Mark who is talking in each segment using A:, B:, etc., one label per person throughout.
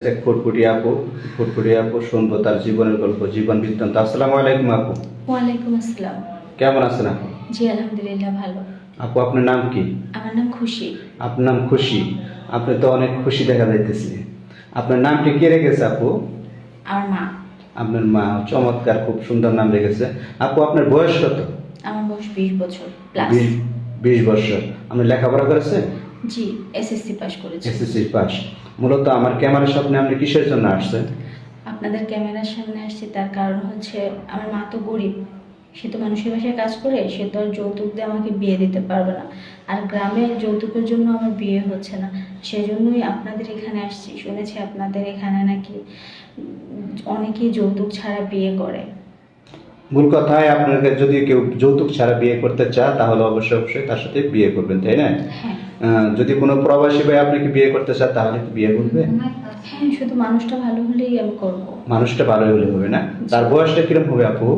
A: এক ফুটফুটি আপু শুনবো তার জীবনের গল্প, জীবন বৃত্তান্ত। আসসালামু আলাইকুম আপু।
B: ওয়ালাইকুম আসসালাম।
A: কেমন আছেন আপু?
B: জি আলহামদুলিল্লাহ ভালো।
A: আপু আপনার নাম কি?
B: আমার নাম খুশি।
A: আপনার নাম খুশি? আপনি তো অনেক খুশি দেখা যাইতেছে। আপনার নামটি কে রেখেছে আপু?
B: আমার মা।
A: আপনার মা, চমৎকার, খুব সুন্দর নাম রেখেছে। আপু আপনার বয়স কত?
B: আমার বয়স 20 বছর প্লাস।
A: 20 বছর। আপনি লেখাপড়া করেছেন?
B: জি এসএসসি পাস করেছি।
A: SSC pass. মূলত আমার ক্যামেরার সামনে আপনি কিসের জন্য আসছেন?
B: আপনাদের ক্যামেরার সামনে আসছি তার কারণ হচ্ছে আমার মা তো গরিব, সে তো মানুষের বাসায় কাজ করে, সে তো আর যৌতুক দিয়ে আমাকে বিয়ে দিতে পারবে না। আর গ্রামে যৌতুকের জন্য আমার বিয়ে হচ্ছে না, সেজন্যই আপনাদের এখানে আসছি। শুনেছি আপনাদের এখানে নাকি অনেকেই যৌতুক ছাড়া বিয়ে করে।
A: মূল কথায় আপনাকে যদি কেউ যৌতুক ছাড়া বিয়ে করতে চায় তাহলে অবশ্যই অবশ্যই তার সাথে বিয়ে করবেন, তাই না?
B: হ্যাঁ।
A: যদি কোনো প্রবাসী ভাই আপনাকে বিয়ে করতে চায় তাহলে কি বিয়ে করবে?
B: হ্যাঁ, শুধু মানুষটা ভালো হলেই আমি করব।
A: মানুষটা ভালো হলে হবে না? তার বয়সটা কিরকম হবে আপু?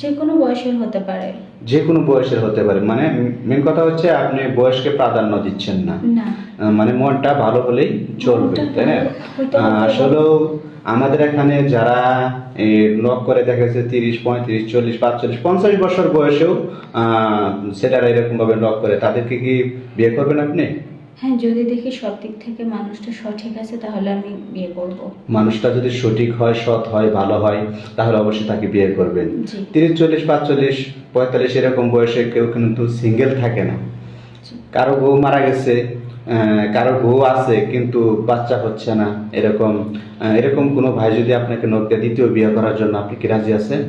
B: যে কোনো বয়সের হতে পারে।
A: যে কোনো বয়সের হতে পারে, মানে মেন কথা হচ্ছে আপনি বয়সকে প্রাধান্য দিচ্ছেন না।
B: না,
A: মানে মনটা ভালো হলেই চলবে,
B: মনটা
A: তাই না?
B: ভালো হইতে হবে।
A: আসলেও আমাদের এখানে যারা লক করে দেখেছে 30, 35, 40, 45, 50 বছর বয়সেও ছেলেরা এরকম ভাবে লক করে, তাদেরকে কি বিয়ে করবেন আপনি?
B: হ্যাঁ, যদি দেখি সব দিক থেকে মানুষটা সঠিক আছে তাহলে আমি বিয়ে করব।
A: মানুষটা যদি সঠিক হয়, সৎ হয়, ভালো হয়, তাহলে অবশ্যই তাকে বিয়ে করবেন।
B: জি।
A: 30, 40, 45, 45 এরকম বয়সে কেউ কিন্তু সিঙ্গেল থাকে না।
B: জি।
A: কারো বউ মারা গেছে, কারো বউ আছে কিন্তু বাচ্চা হচ্ছে না, এরকম এরকম কোনো ভাই যদি আপনাকে নক দেয় দ্বিতীয় বিয়ে করার জন্য, আপনি কি রাজি আছেন?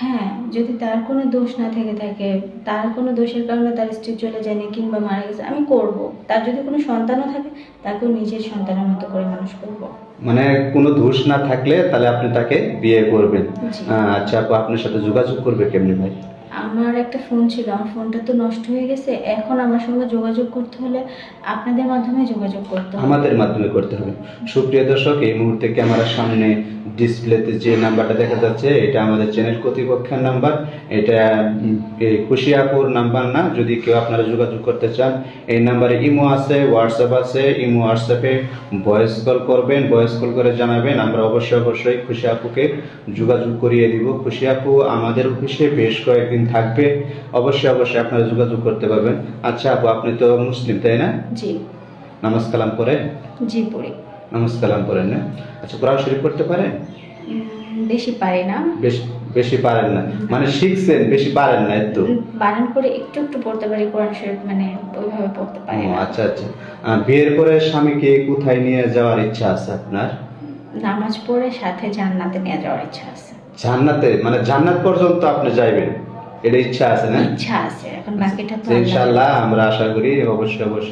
B: হ্যাঁ, যদি তার কোনো দোষ না থেকে থাকে, তার কোনো দোষের কারণে তার স্ত্রী চলে যায়নি কিংবা মারা গেছে, আমি করব। তার যদি কোনো সন্তানও থাকে তাকেও নিজের সন্তানের মতো করে মানুষ করব।
A: মানে কোনো দোষ না থাকলে তাহলে আপনি তাকে বিয়ে করবেন।
B: জি।
A: আচ্ছা আপু, আপনার সাথে যোগাযোগ করবে কেমনি ভাই?
B: আমার একটা ফোন ছিল, আমার ফোনটা তো নষ্ট হয়ে গেছে। এখন আমার সঙ্গে যোগাযোগ করতে হলে আপনাদের মাধ্যমে যোগাযোগ করতে হবে।
A: আমাদের মাধ্যমে করতে হবে। সুপ্রিয় দর্শক, এই মুহূর্তে ক্যামেরার সামনে ডিসপ্লেতে যে নাম্বারটা দেখা যাচ্ছে এটা আমাদের চ্যানেল কর্তৃপক্ষের নাম্বার। এটা এই খুশি আপুর নাম্বার না। যদি কেউ আপনারা যোগাযোগ করতে চান এই নাম্বারে ইমো আছে, হোয়াটসঅ্যাপ আছে। ইমো হোয়াটসঅ্যাপে ভয়েস কল করবেন, ভয়েস কল করে জানাবেন। আমরা অবশ্যই অবশ্যই খুশি আপুকে যোগাযোগ করিয়ে দিব। খুশি আপু আমাদের অফিসে বেশ কয়েকদিন থাকবে, অবশ্যই অবশ্যই আপনারা যোগাযোগ করতে পারবেন। আচ্ছা আপু, আপনি তো মুসলিম, তাই না?
B: জি।
A: নামাজ কালাম পড়ে?
B: জি পড়ি।
A: নামাজ কালাম পড়েন না? আচ্ছা, কোরআন শরীফ পড়তে পারেন?
B: বেশি পারি না।
A: বেশি পারেন না, মানে শিখছেন, বেশি পারেন না একটু?
B: বানান করে একটু একটু পড়তে পারি, কোরআন শরীফ মানে ওইভাবে পড়তে পারি
A: ও
B: না।
A: আচ্ছা আচ্ছা। বিয়ের পরে স্বামীকে কোথায় নিয়ে যাওয়ার ইচ্ছা আছে আপনার?
B: নামাজ পড়ে সাথে জান্নাতে নিয়ে যাওয়ার ইচ্ছা আছে।
A: জান্নাতে? মানে জান্নাত পর্যন্ত আপনি যাইবেন, এটা ইচ্ছা আছে না?
B: ইচ্ছা আছে, এখন বাকিটা তো
A: ইনশাআল্লাহ আমরা আশা করি অবশ্যই অবশ্যই